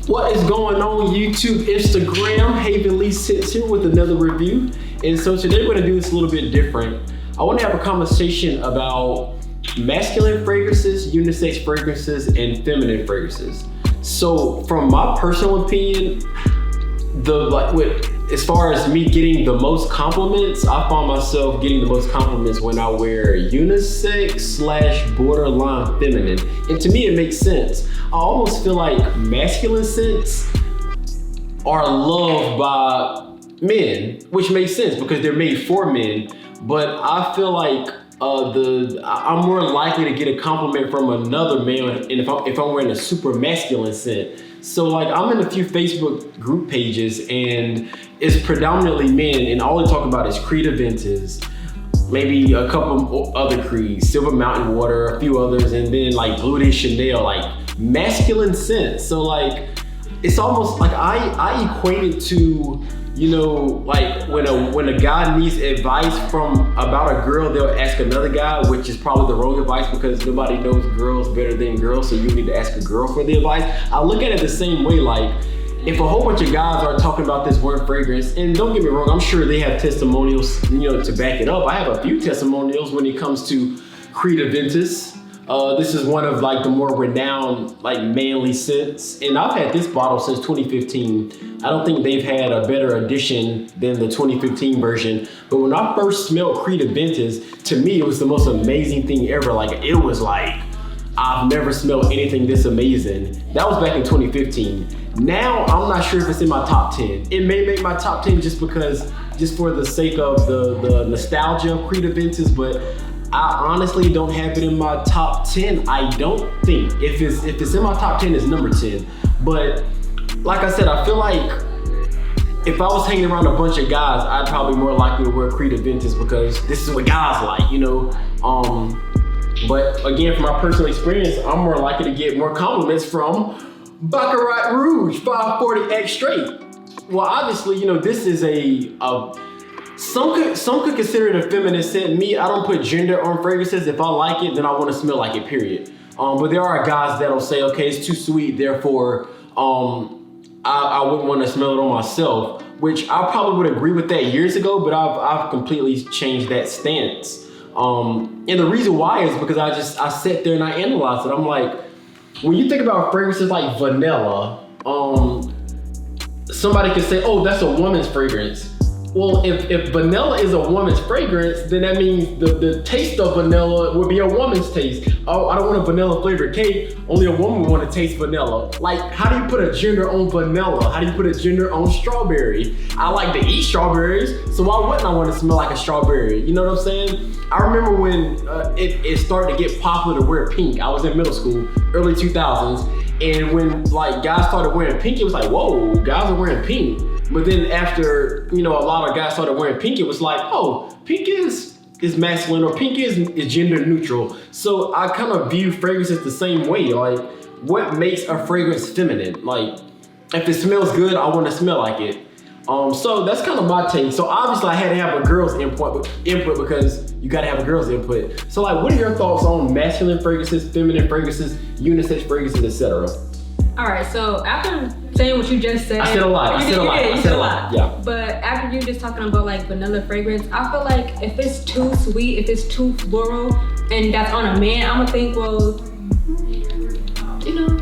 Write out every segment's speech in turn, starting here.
What is going on YouTube, Instagram? HavenLeeScents here with another review. And so today we're gonna do this a little bit different. I wanna have a conversation about masculine fragrances, unisex fragrances, and feminine fragrances. So from my personal opinion, as far as me getting the most compliments, I find myself getting the most compliments when I wear unisex / borderline feminine. And to me, it makes sense. I almost feel like masculine scents are loved by men, which makes sense because they're made for men. But I feel like I'm more likely to get a compliment from another man if I'm wearing a super masculine scent. So like I'm in a few Facebook group pages and it's predominantly men, and all they talk about is Creed Aventus, maybe a couple other Creeds, Silver Mountain Water, a few others, and then like Blue de Chanel, like masculine scents. So like it's almost like I equate it to, you know, like when a guy needs advice about a girl, they'll ask another guy, which is probably the wrong advice because nobody knows girls better than girls, so you need to ask a girl for the advice. I look at it the same way, like if a whole bunch of guys are talking about this one fragrance, and don't get me wrong, I'm sure they have testimonials, you know, to back it up. I have a few testimonials when it comes to Creed Aventus. This is one of like the more renowned like manly scents, and I've had this bottle since 2015. I don't think they've had a better edition than the 2015 version. But when I first smelled Creed Aventus, to me it was the most amazing thing ever. Like it was like I've never smelled anything this amazing. That was back in 2015. Now I'm not sure if it's in my top 10. It may make my top 10 just for the sake of the nostalgia of Creed Aventus, but I honestly don't have it in my top 10. I don't think. If it's in my top 10, it's number 10. But like I said, I feel like if I was hanging around a bunch of guys, I'd probably more likely to wear Creed Aventus because this is what guys like, you know. But again, from my personal experience, I'm more likely to get more compliments from Baccarat Rouge 540X Straight. Well, obviously, you know, this is some could consider it a feminine scent. Me, I don't put gender on fragrances. If I like it, then I want to smell like it, period. But there are guys that'll say, okay, it's too sweet, therefore I wouldn't want to smell it on myself, which I probably would agree with that years ago, but I've completely changed that stance. And the reason why is because I sat there and I analyzed it. I'm like, when you think about fragrances like vanilla, somebody could say, oh, that's a woman's fragrance. Well, if vanilla is a woman's fragrance, then that means the taste of vanilla would be a woman's taste. Oh, I don't want a vanilla flavored cake. Only a woman would want to taste vanilla. Like, how do you put a gender on vanilla? How do you put a gender on strawberry? I like to eat strawberries, so why wouldn't I want to smell like a strawberry? You know what I'm saying? I remember when it started to get popular to wear pink. I was in middle school, early 2000s, and when like guys started wearing pink, it was like, whoa, guys are wearing pink. But then after, you know, a lot of guys started wearing pink, it was like, oh, pink is masculine, or pink is gender neutral. So I kind of view fragrances the same way. Like, what makes a fragrance feminine? Like, if it smells good, I want to smell like it. So that's kind of my take. So obviously I had to have a girl's input because you got to have a girl's input. So like, what are your thoughts on masculine fragrances, feminine fragrances, unisex fragrances, etc.? All right, so after saying what you just said, I said a lot. Yeah. But after you just talking about like vanilla fragrance, I feel like if it's too sweet, if it's too floral, and that's on a man, I'm gonna think, well, you know.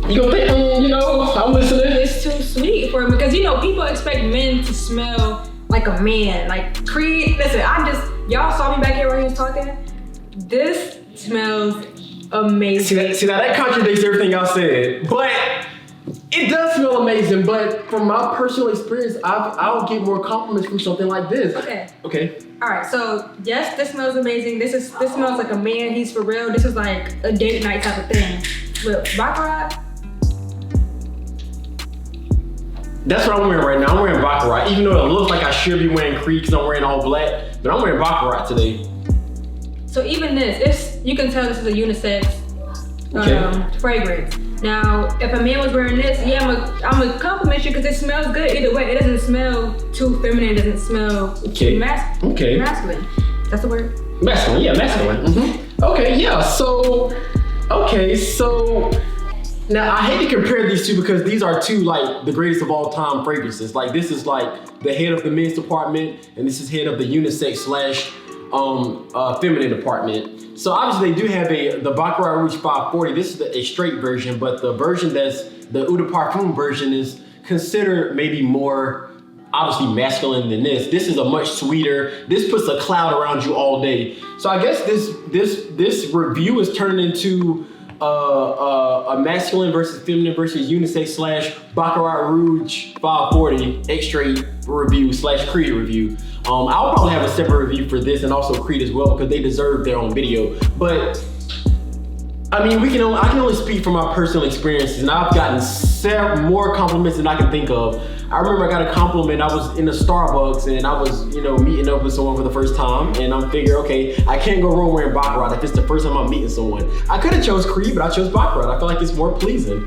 You gonna think, you know, I'm listening. It's too sweet for him because, you know, people expect men to smell like a man. Like Creed, listen, y'all saw me back here where he was talking. This smells amazing. See now that contradicts everything I said, but it does smell amazing. But from my personal experience, I'll get more compliments from something like this. Okay. All right. So yes, this smells amazing. This smells like a man. He's for real. This is like a date night type of thing. Look, Baccarat. That's what I'm wearing right now. I'm wearing Baccarat, even though it looks like I should be wearing Creed because I'm wearing all black, but I'm wearing Baccarat today. So even you can tell this is a unisex fragrance. Now, if a man was wearing this, yeah, I'm gonna compliment you because it smells good either way. It doesn't smell too feminine. It doesn't smell too masculine. That's the word? Masculine, yeah, masculine. Mm-hmm. Okay, yeah. So Now, I hate to compare these two because these are two, like, the greatest of all time fragrances. Like, this is, like, the head of the men's department, and this is head of the unisex slash feminine department. So, obviously, they do have the Baccarat Rouge 540. This is a straight version, but the version that's the Eau de Parfum version is considered maybe more, obviously, masculine than this. This is a much sweeter. This puts a cloud around you all day. So, I guess this review is turning into a masculine versus feminine versus unisex slash Baccarat Rouge 540 extra review slash Creed review. I'll probably have a separate review for this and also Creed as well because they deserve their own video. But I mean, I can only speak from my personal experiences, and I've gotten more compliments than I can think of. I remember I got a compliment. I was in a Starbucks and I was, meeting up with someone for the first time, and I'm figuring, okay, I can't go wrong wearing Baccarat if it's the first time I'm meeting someone. I could have chose Creed, but I chose Baccarat. I feel like it's more pleasing.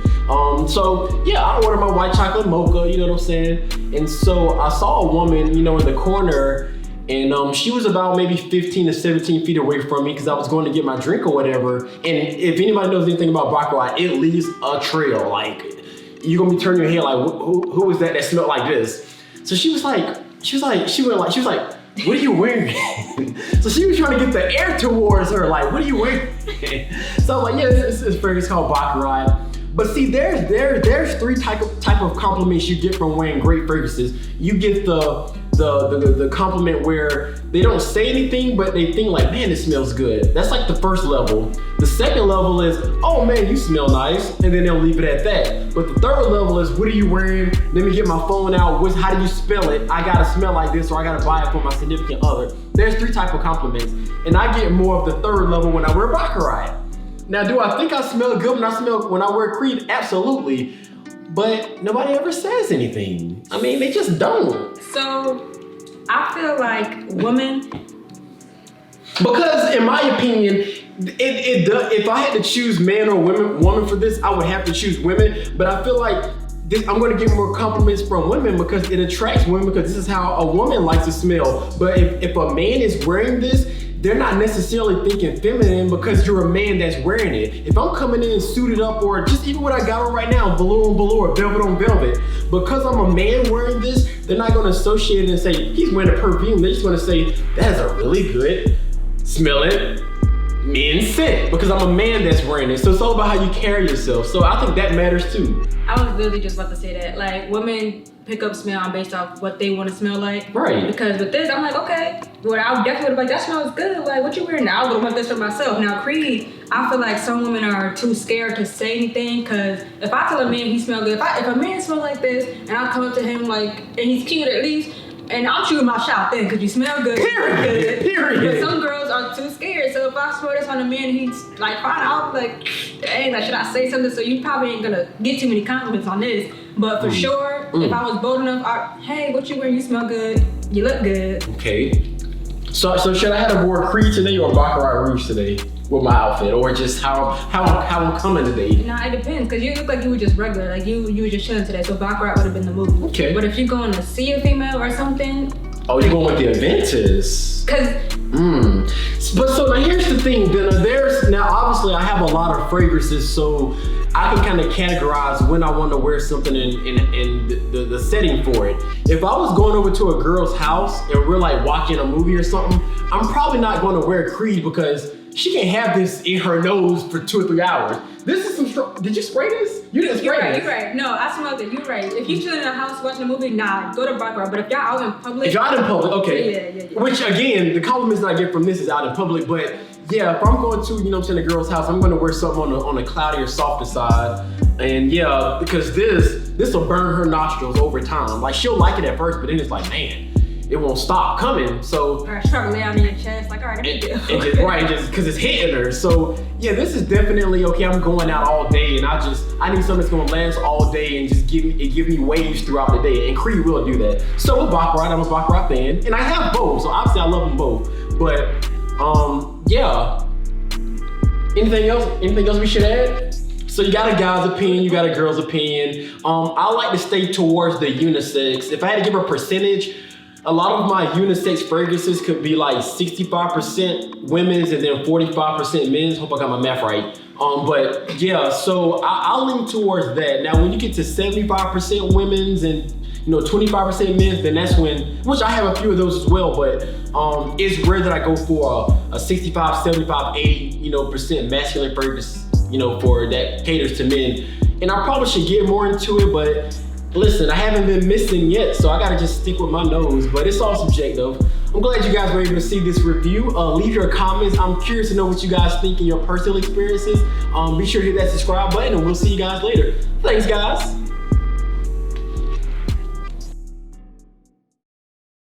So yeah, I ordered my white chocolate mocha, you know what I'm saying? And so I saw a woman, in the corner, and she was about maybe 15 to 17 feet away from me because I was going to get my drink or whatever. And if anybody knows anything about Baccarat, it leaves a trail. Like, you're gonna be turning your head like, who is that smelled like this? So she was like, what are you wearing? So she was trying to get the air towards her, like, what are you wearing? So I'm like, yeah, this fragrance called Baccarat. But see, there's three type of compliments you get from wearing great fragrances. You get the compliment where they don't say anything, but they think like, man, it smells good. That's like the first level. The second level is, oh man, you smell nice, and then they'll leave it at that. But the third level is, what are you wearing? Let me get my phone out. How do you spell it? I gotta smell like this, or I gotta buy it for my significant other. There's three type of compliments, and I get more of the third level when I wear Baccarat. Now, do I think I smell good when I wear Creed? Absolutely. But nobody ever says anything. I mean, they just don't. So, I feel like women... Because in my opinion, if I had to choose man or woman for this, I would have to choose women. But I feel like I'm gonna get more compliments from women because it attracts women, because this is how a woman likes to smell. But if a man is wearing this, they're not necessarily thinking feminine because you're a man that's wearing it. If I'm coming in suited up, or just even what I got on right now, velour on velour, velvet on velvet, because I'm a man wearing this, they're not gonna associate it and say, he's wearing a perfume. They're just gonna say, that is a really good smelling men's scent, because I'm a man that's wearing it. So it's all about how you carry yourself. So I think that matters too. I was literally just about to say that. Like, women pick up smell based off what they want to smell like. Right. Because with this, I'm like, okay, well, I definitely would have like, that smells good. Like, what you wearing now? I would want this for myself. Now, Creed, I feel like some women are too scared to say anything, because if I tell a man he smells good, if a man smells like this, and I come up to him like, and he's cute at least, and I'm shooting my shot then, because you smell good. Period. But some girls are too scared. So if I smell this on a man, he's like, fine, I'll be like, dang, like, should I say something? So you probably ain't gonna get too many compliments on this. But for sure, if I was bold enough, hey, what you wearing? You smell good. You look good. Okay. So should I have worn Creed today or Baccarat Rouge today with my outfit, or just how I'm coming today? Nah, it depends, because you look like you were just regular, like you were just chilling today. So Baccarat would have been the move. Okay. But if you're going to see a female or something, oh, you're going with the Aventus. But so now here's the thing. Now obviously I have a lot of fragrances, so I can kind of categorize when I want to wear something in the setting for it. If I was going over to a girl's house and we're like watching a movie or something, I'm probably not going to wear Creed because she can't have this in her nose for 2 or 3 hours. This is some strong. Did you spray this? You didn't spray this. You're right. No, I smelled it. You're right. If you chilling in a house watching a movie, nah, go to Baccarat. But if y'all out in public. If y'all out in public, okay. Yeah. Which again, the compliments that I get from this is out in public. But yeah, if I'm going to, a girl's house, I'm going to wear something on a cloudier, softer side. And yeah, because this will burn her nostrils over time. Like, she'll like it at first, but then it's like, man, it won't stop coming. So or start lay on your chest, like, all right, let me do. Just because it's hitting her. So yeah, this is definitely okay. I'm going out all day, and I need something that's gonna last all day and just give me waves throughout the day. And Creed will do that. So with Baccarat, I'm a Baccarat fan, and I have both. So obviously I love them both. But yeah. Anything else we should add? So you got a guy's opinion, you got a girl's opinion. I like to stay towards the unisex. If I had to give a percentage, A lot of my unisex fragrances could be like 65% women's and then 45% men's. Hope I got my math right. But yeah, so I'll lean towards that. Now, when you get to 75% women's and 25% men's, then that's when, which I have a few of those as well, but it's rare that I go for a 65, 75, 80%, masculine fragrance, for that caters to men. And I probably should get more into it, but listen, I haven't been missing yet, so I gotta just stick with my nose, but it's all subjective. I'm glad you guys were able to see this review. Leave your comments. I'm curious to know what you guys think in your personal experiences. Be sure to hit that subscribe button, and we'll see you guys later. Thanks, guys.